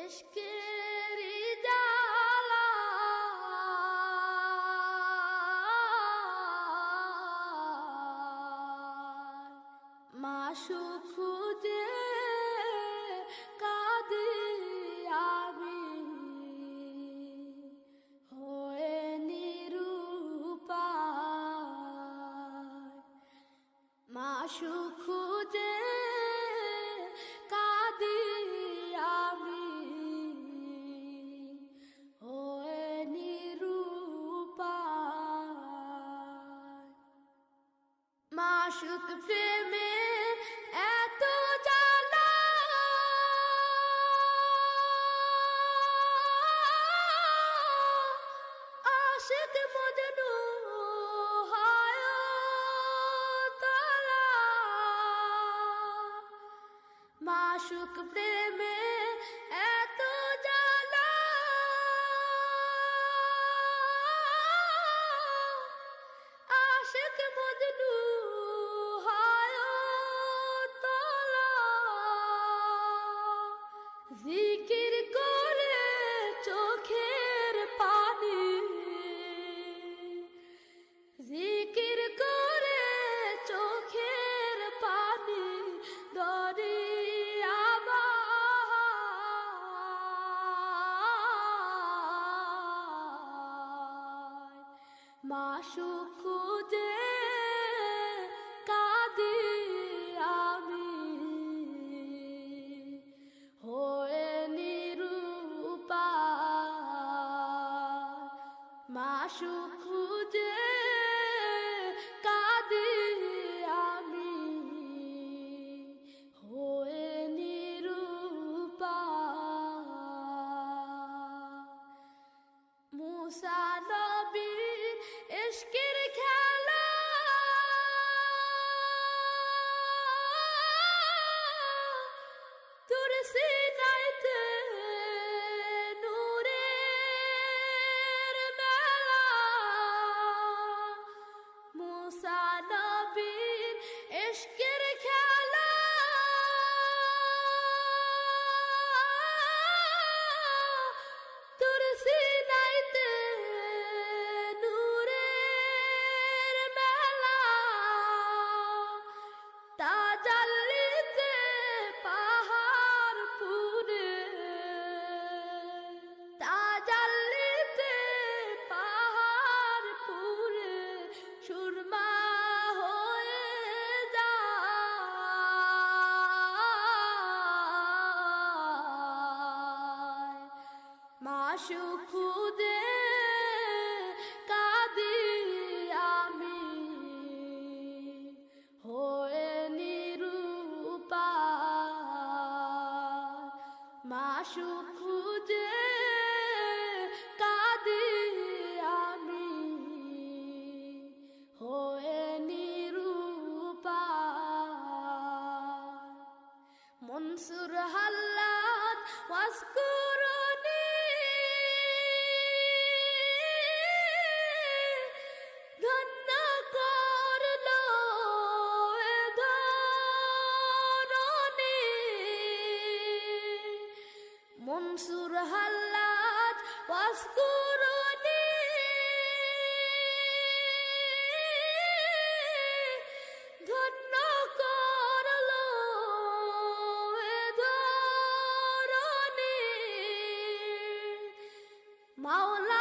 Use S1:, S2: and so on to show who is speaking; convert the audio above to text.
S1: ইশকেরি জালা মাশূক খুঁজে কাঁদি আমি হয়ে নিরুপায়। মাশূক খুঁজে কাঁদি আমি হয়ে নিরুপায়। মাশূক প্রেমের এত জ্বালা আশিক মজনু হয় তলা। মাশূক প্রেমের এত জ্বালা আশিক মজনু জিকির করে চোখের পানি, জিকির করে চোখের পানি দরিয়া বাহায়। মাশূক খুঁজে কাঁদি আমি হয়ে নিরুপায়। মাশূক খুঁজে কাঁদি আমি হয়ে নিরুপায়। মুসা নবীর ইশকের খেলা তোর সিনাইতে নূরের মেলা। মুসা নবীর ইশকের খেলা তোর সিনাইতে নূরের মেলা। তাজাল্লিতে পাহাড় পুরে, তাজাল্লিতে পাহাড় পুরে সুরমা হয়ে যায়। মাশূক খুঁজে কাঁদি আমি হয়ে নিরুপায়। মাশূক খুঁজে কাঁদি আমি হয়ে নিরুপায়। মনসুর হাল্লাদ ওয়াজকুরুনি ধন্য করলো এ ধরণী। মনসুর হাল্লাদ ওয়াজকুরুনি ধন্য করলো এ ধরণী। মাওলা